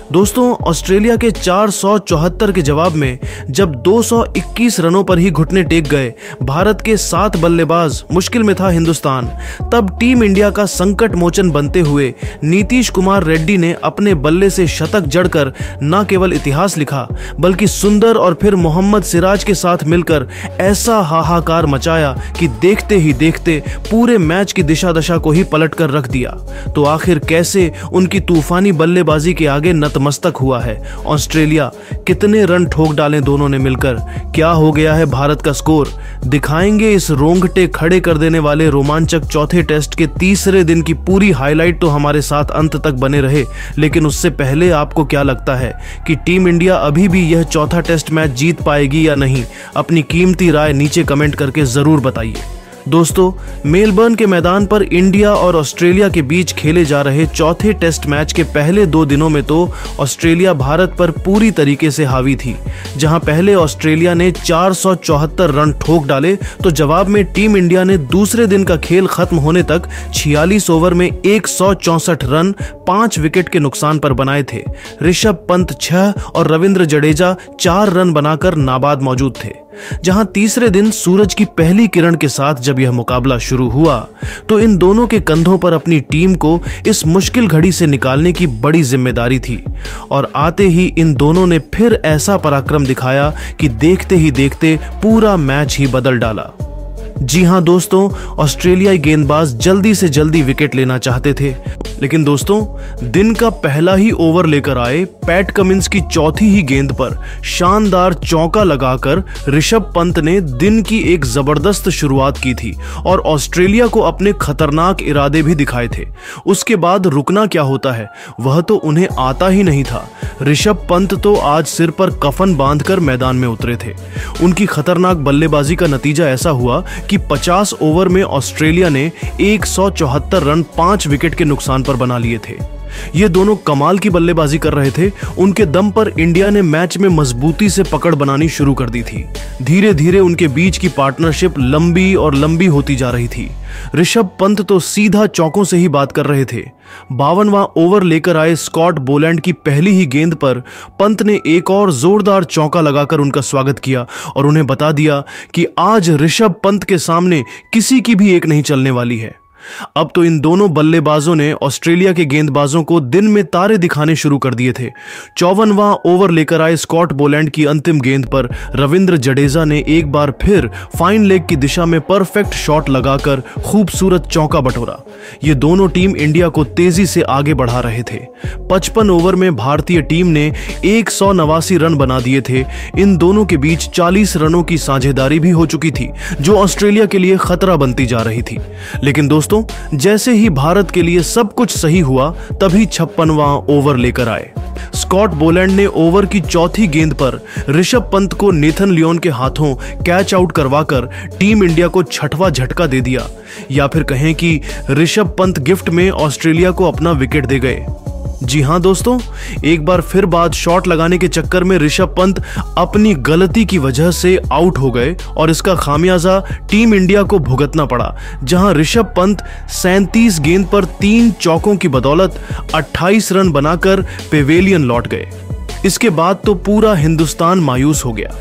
दोस्तों, ऑस्ट्रेलिया के 474 के जवाब में जब 221 रनों पर ही घुटने टेक गए भारत के 7 बल्लेबाज, मुश्किल में था हिंदुस्तान। तब टीम इंडिया का संकट मोचन बनते हुए नीतीश कुमार रेड्डी ने अपने बल्ले से शतक जड़कर न केवल इतिहास लिखा बल्कि सुंदर और फिर मोहम्मद सिराज के साथ मिलकर ऐसा हाहाकार मचाया कि देखते ही देखते पूरे मैच की दिशा दशा को ही पलट कर रख दिया। तो आखिर कैसे उनकी तूफानी बल्लेबाजी के आगे नतमस्तक हुआ है ऑस्ट्रेलिया? कितने रन ठोक डाले दोनों ने मिलकर? क्या हो गया है भारत का स्कोर? दिखाएंगे इस रोंगटे खड़े कर देने वाले रोमांचक चौथे टेस्ट के तीसरे दिन की पूरी हाईलाइट। तो हमारे साथ अंत तक बने रहे। लेकिन उससे पहले आपको क्या लगता है कि टीम इंडिया अभी भी यह चौथा टेस्ट मैच जीत पाएगी या नहीं? अपनी कीमती राय नीचे कमेंट करके जरूर बताइए। दोस्तों, मेलबर्न के मैदान पर इंडिया और ऑस्ट्रेलिया के बीच खेले जा रहे चौथे टेस्ट मैच के पहले 2 दिनों में तो ऑस्ट्रेलिया भारत पर पूरी तरीके से हावी थी। जहां पहले ऑस्ट्रेलिया ने 474 रन ठोक डाले तो जवाब में टीम इंडिया ने दूसरे दिन का खेल खत्म होने तक 46 ओवर में 164 रन 5 विकेट के नुकसान पर बनाए थे। ऋषभ पंत 6 और रविंद्र जडेजा 4 रन बनाकर नाबाद मौजूद थे। जहां तीसरे दिन सूरज की पहली किरण के साथ जब यह मुकाबला शुरू हुआ तो इन दोनों के कंधों पर अपनी टीम को इस मुश्किल घड़ी से निकालने की बड़ी जिम्मेदारी थी। और आते ही इन दोनों ने फिर ऐसा पराक्रम दिखाया कि देखते ही देखते पूरा मैच ही बदल डाला। जी हां दोस्तों, ऑस्ट्रेलियाई गेंदबाज जल्दी से जल्दी विकेट लेना चाहते थे, लेकिन दोस्तों दिन का पहला ही ओवर लेकर आए पैट कमिंस की चौथी ही गेंद पर शानदार चौका लगाकर ऋषभ पंत ने दिन की एक जबरदस्त शुरुआत की थी और ऑस्ट्रेलिया को अपने खतरनाक इरादे भी दिखाए थे। उसके बाद रुकना क्या होता है वह तो उन्हें आता ही नहीं था। ऋषभ पंत तो आज सिर पर कफन बांधकर मैदान में उतरे थे। उनकी खतरनाक बल्लेबाजी का नतीजा ऐसा हुआ कि 50 ओवर में ऑस्ट्रेलिया ने 174 रन 5 विकेट के नुकसान पर बना लिए थे। ये दोनों कमाल की बल्लेबाजी कर रहे थे। उनके दम पर इंडिया ने मैच में मजबूती से पकड़ बनानी शुरू कर दी थी। धीरे धीरे उनके बीच की पार्टनरशिप लंबी और लंबी होती जा रही थी। ऋषभ पंत तो सीधा चौकों से ही बात कर रहे थे। 52वां ओवर लेकर आए स्कॉट बोलैंड की पहली ही गेंद पर पंत ने एक और जोरदार चौका लगाकर उनका स्वागत किया और उन्हें बता दिया कि आज ऋषभ पंत के सामने किसी की भी एक नहीं चलने वाली है। अब तो इन दोनों बल्लेबाजों ने ऑस्ट्रेलिया के गेंदबाजों को दिन में तारे दिखाने शुरू कर दिए थे। 54वां ओवर लेकर आए स्कॉट बोलैंड की अंतिम गेंद पर रविंद्र जडेजा ने एक बार फिर फाइन लेग की दिशा में परफेक्ट शॉट लगाकर खूबसूरत चौका बटोरा। ये दोनों टीम इंडिया को तेजी से आगे बढ़ा रहे थे। 55 ओवर में भारतीय टीम ने 189 रन बना दिए थे। इन दोनों के बीच 40 रनों की साझेदारी भी हो चुकी थी जो ऑस्ट्रेलिया के लिए खतरा बनती जा रही थी। लेकिन दोस्तों, जैसे ही भारत के लिए सब कुछ सही हुआ तभी 56वां ओवर लेकर आए। स्कॉट बोलैंड ने ओवर की चौथी गेंद पर ऋषभ पंत को नेथन लियोन के हाथों कैच आउट करवाकर टीम इंडिया को 6वां झटका दे दिया, या फिर कहें कि ऋषभ पंत गिफ्ट में ऑस्ट्रेलिया को अपना विकेट दे गए। जी हां दोस्तों, एक बार फिर बाद शॉट लगाने के चक्कर में ऋषभ पंत अपनी गलती की वजह से आउट हो गए और इसका खामियाजा टीम इंडिया को भुगतना पड़ा। जहां ऋषभ पंत 37 गेंद पर 3 चौकों की बदौलत 28 रन बनाकर पेवेलियन लौट गए। इसके बाद तो पूरा हिंदुस्तान मायूस हो गया।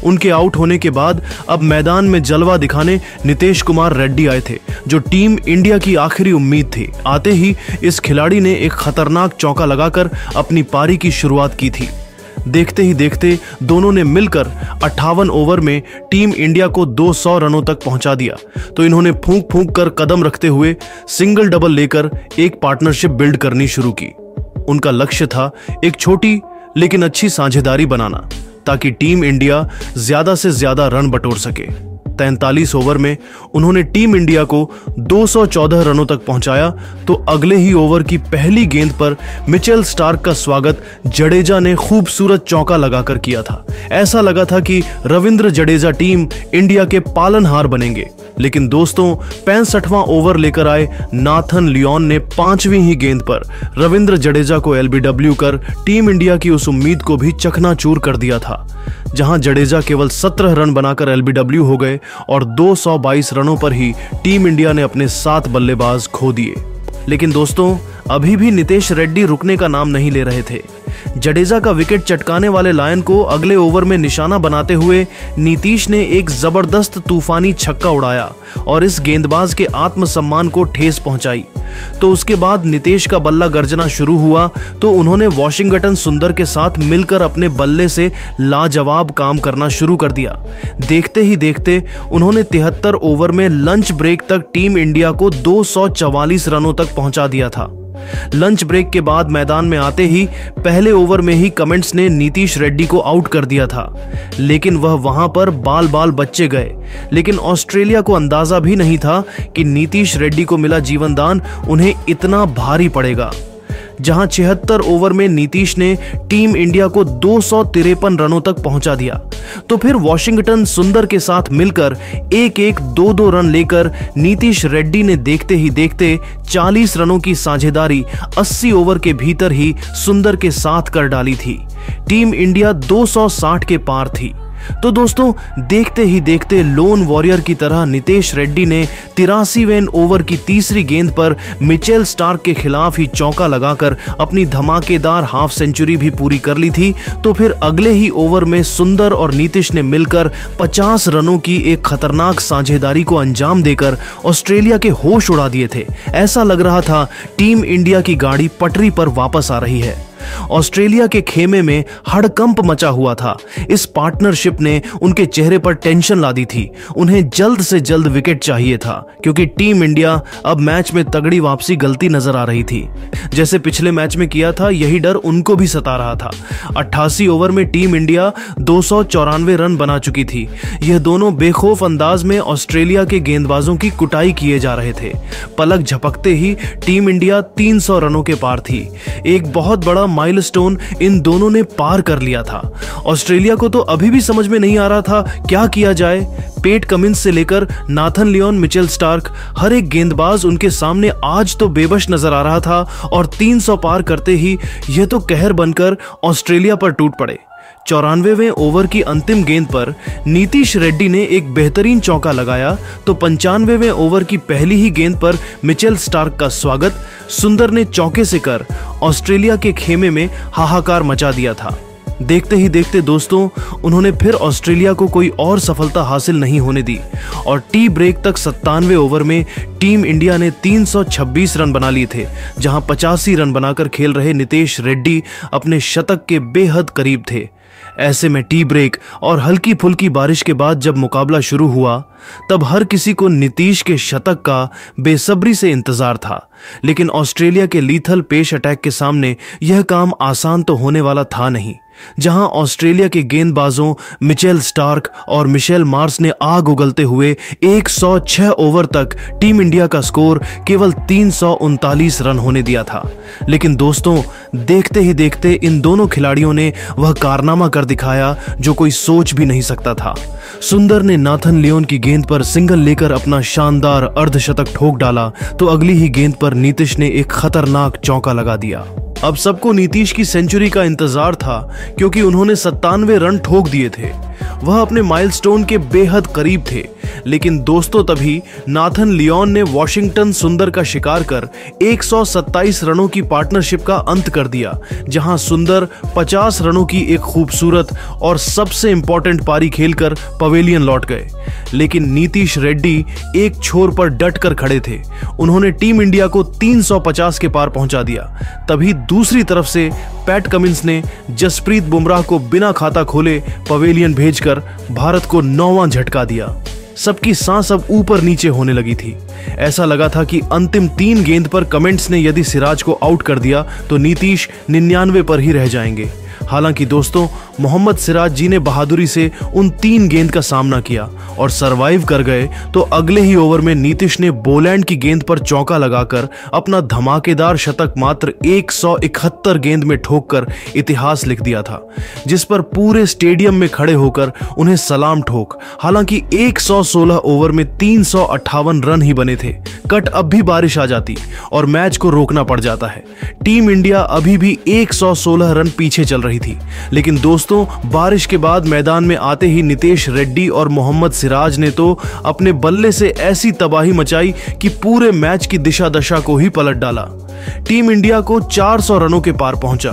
उनके आउट होने के बाद अब मैदान में जलवा दिखाने नीतीश कुमार रेड्डी आए थे, जो टीम इंडिया की आखिरी उम्मीद थी। आते ही इस खिलाड़ी ने एक खतरनाक चौका लगाकर अपनी पारी की शुरुआत की थी। देखते ही देखते दोनों ने मिलकर 58 ओवर में टीम इंडिया को 200 रनों तक पहुंचा दिया। तो इन्होंने फूंक फूंक कर कदम रखते हुए सिंगल डबल लेकर एक पार्टनरशिप बिल्ड करनी शुरू की। उनका लक्ष्य था एक छोटी लेकिन अच्छी साझेदारी बनाना ताकि टीम इंडिया ज्यादा से ज्यादा रन बटोर सके। 43 ओवर में उन्होंने टीम इंडिया को 214 रनों तक पहुंचाया तो अगले ही ओवर की पहली गेंद पर मिचेल स्टार्क का स्वागत जडेजा ने खूबसूरत चौका लगाकर किया था। ऐसा लगा था कि रविंद्र जडेजा टीम इंडिया के पालनहार बनेंगे। लेकिन दोस्तों 65वां ओवर लेकर आए नाथन लियोन ने 5वीं ही गेंद पर रविंद्र जडेजा को एलबीडब्ल्यू कर टीम इंडिया की उस उम्मीद को भी चकनाचूर कर दिया था। जहां जडेजा केवल 17 रन बनाकर एलबीडब्ल्यू हो गए और 222 रनों पर ही टीम इंडिया ने अपने 7 बल्लेबाज खो दिए। लेकिन दोस्तों अभी भी नीतीश रेड्डी रुकने का नाम नहीं ले रहे थे। जडेजा का विकेट चटकाने वाले लायन को अगले ओवर में निशाना बनाते हुए नीतीश ने एक जबरदस्त तूफानी छक्का उड़ाया और इस गेंदबाज के आत्मसम्मान को ठेस पहुंचाई। तो उसके बाद नीतीश का बल्ला गर्जना शुरू हुआ तो उन्होंने वॉशिंगटन सुंदर के साथ मिलकर अपने बल्ले से लाजवाब काम करना शुरू कर दिया। देखते ही देखते उन्होंने 73 ओवर में लंच ब्रेक तक टीम इंडिया को 244 रनों तक पहुंचा दिया था। लंच ब्रेक के बाद मैदान में आते ही पहले ओवर में ही कमेंट्स ने नीतीश रेड्डी को आउट कर दिया था, लेकिन वह वहां पर बाल बाल बच्चे गए। लेकिन ऑस्ट्रेलिया को अंदाजा भी नहीं था कि नीतीश रेड्डी को मिला जीवनदान उन्हें इतना भारी पड़ेगा। जहां 76 ओवर में नीतीश ने टीम इंडिया को 253 रनों तक पहुंचा दिया, तो फिर वॉशिंगटन सुंदर के साथ मिलकर 1-1, 2-2 रन लेकर नीतीश रेड्डी ने देखते ही देखते 40 रनों की साझेदारी 80 ओवर के भीतर ही सुंदर के साथ कर डाली थी। टीम इंडिया 260 के पार थी। तो दोस्तों, देखते ही देखते लोन वॉरियर की तरह नीतीश रेड्डी ने 83वें ओवर की तीसरी गेंद पर मिचेल स्टार्क के खिलाफ ही चौका लगाकर अपनी धमाकेदार हाफ सेंचुरी भी पूरी कर ली थी। तो फिर अगले ही ओवर में सुंदर और नीतीश ने मिलकर 50 रनों की एक खतरनाक साझेदारी को अंजाम देकर ऑस्ट्रेलिया के होश उड़ा दिए थे। ऐसा लग रहा था टीम इंडिया की गाड़ी पटरी पर वापस आ रही है। ऑस्ट्रेलिया के खेमे में हड़कंप मचा हुआ था। इस पार्टनरशिप ने उनके चेहरे पर टेंशन ला दी थी। उन्हें जल्द से जल्द विकेट चाहिए था क्योंकि टीम इंडिया अब मैच में तगड़ी वापसी गलती नजर आ रही थी। जैसे पिछले मैच में किया था, यही डर उनको भी सता रहा था। 88 ओवर में टीम इंडिया 294 रन बना चुकी थी। यह दोनों बेखौफ अंदाज में ऑस्ट्रेलिया के गेंदबाजों की कुटाई किए जा रहे थे। पलक झपकते ही टीम इंडिया 300 रनों के पार थी। एक बहुत बड़ा माइलस्टोन इन दोनों ने पार कर लिया था। ऑस्ट्रेलिया को तो अभी भी समझ में नहीं आ रहा था क्या किया जाए। पेट कमिंस से लेकर नाथन लियोन, मिचेल स्टार्क, हर एक गेंदबाज उनके सामने आज तो बेबस नजर आ रहा था और 300 पार करते ही यह तो कहर बनकर ऑस्ट्रेलिया पर टूट पड़े। 94वें ओवर की अंतिम गेंद पर नीतीश रेड्डी ने एक बेहतरीन चौका लगाया तो 95वें ओवर की पहली ही गेंद पर मिचेल स्टार्क का स्वागत सुंदर ने चौके से कर ऑस्ट्रेलिया के खेमे में हाहाकार मचा दिया था। देखते ही देखते दोस्तों, उन्होंने फिर ऑस्ट्रेलिया को कोई और सफलता हासिल नहीं होने दी और टी ब्रेक तक 97वें ओवर में टीम इंडिया ने 326 रन बना लिए थे, जहां 85 रन बनाकर खेल रहे नीतीश रेड्डी अपने शतक के बेहद करीब थे। ऐसे में टी ब्रेक और हल्की फुल्की बारिश के बाद जब मुकाबला शुरू हुआ तब हर किसी को नीतीश के शतक का बेसब्री से इंतजार था। लेकिन ऑस्ट्रेलिया के लीथल पेस अटैक के सामने यह काम आसान तो होने वाला था नहीं। जहां ऑस्ट्रेलिया के गेंदबाजों मिचेल स्टार्क और मिशेल मार्श ने आग उगलते हुए 106 ओवर तक टीम इंडिया का स्कोर केवल 339 रन होने दिया था। लेकिन दोस्तों, देखते ही देखते इन दोनों खिलाड़ियों ने वह कारनामा कर दिखाया जो कोई सोच भी नहीं सकता था। सुंदर ने नाथन लियोन की गेंद पर सिंगल लेकर अपना शानदार अर्धशतक ठोक डाला तो अगली ही गेंद पर नीतीश ने एक खतरनाक चौका लगा दिया। अब सबको नीतीश की सेंचुरी का इंतजार था क्योंकि उन्होंने 97 रन ठोक दिए थे। वह अपने माइलस्टोन के बेहद करीब थे। लेकिन दोस्तों, तभी नाथन लियोन ने वॉशिंगटन सुंदर का शिकार कर 127 रनों की पार्टनरशिप का अंत कर दिया, जहां सुंदर 50 रनों की एक खूबसूरत और सबसे इंपॉर्टेंट पारी खेलकर पवेलियन लौट गए। लेकिन नीतीश रेड्डी एक छोर पर डट कर खड़े थे। उन्होंने टीम इंडिया को 350 के पार पहुंचा दिया। तभी दूसरी तरफ से पैट कमिंस ने जसप्रीत बुमराह को बिना खाता खोले पवेलियन भेजकर भारत को 9वां झटका दिया। सबकी सांस अब ऊपर नीचे होने लगी थी। ऐसा लगा था कि अंतिम 3 गेंद पर कमेंट्स ने यदि सिराज को आउट कर दिया तो नीतीश 99 पर ही रह जाएंगे। हालांकि दोस्तों, मोहम्मद सिराज जी ने बहादुरी से उन 3 गेंद का सामना किया और सरवाइव कर गए। तो अगले ही ओवर में नीतीश ने बोलैंड की गेंद पर चौका लगाकर अपना धमाकेदार शतक मात्र 171 गेंद में ठोककर इतिहास लिख दिया था, जिस पर पूरे स्टेडियम में खड़े होकर उन्हें सलाम ठोक। हालांकि 116 ओवर में 358 रन ही बने थे। कट अब भी बारिश आ जाती और मैच को रोकना पड़ जाता है। टीम इंडिया अभी भी 116 रन पीछे चल रही थी। लेकिन दोस्तों, बारिश के बाद मैदान में आते ही नीतीश रेड्डी और मोहम्मद सिराज ने तो अपने बल्ले से ऐसी तबाही मचाई कि पूरे मैच की दिशा दशा को ही पलट डाला। टीम इंडिया को 400 रनों के पार पहुंचा।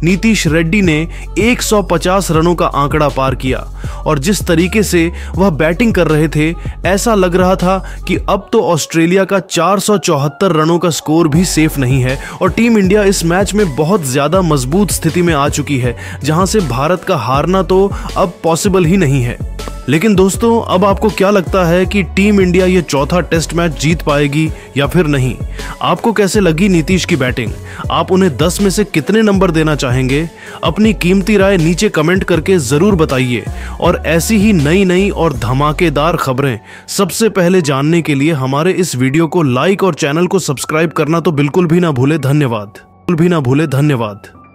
नीतीश रेड्डी ने 150 रनों का आंकड़ा पार किया और जिस तरीके से वह बैटिंग कर रहे थे ऐसा लग रहा था कि अब तो ऑस्ट्रेलिया का 474 रनों का स्कोर भी सेफ नहीं है और टीम इंडिया इस मैच में बहुत ज्यादा मजबूत स्थिति में आ चुकी है, जहां से भारत का हारना तो अब पॉसिबल ही नहीं है। लेकिन दोस्तों, अब आपको क्या लगता है कि टीम इंडिया ये चौथा टेस्ट मैच जीत पाएगी या फिर नहीं? आपको कैसे लगी नीतीश की बैटिंग? आप उन्हें 10 में से कितने नंबर देना चाहेंगे? अपनी कीमती राय नीचे कमेंट करके जरूर बताइए और ऐसी ही नई और धमाकेदार खबरें सबसे पहले जानने के लिए हमारे इस वीडियो को लाइक और चैनल को सब्सक्राइब करना तो बिल्कुल भी ना भूले। धन्यवाद।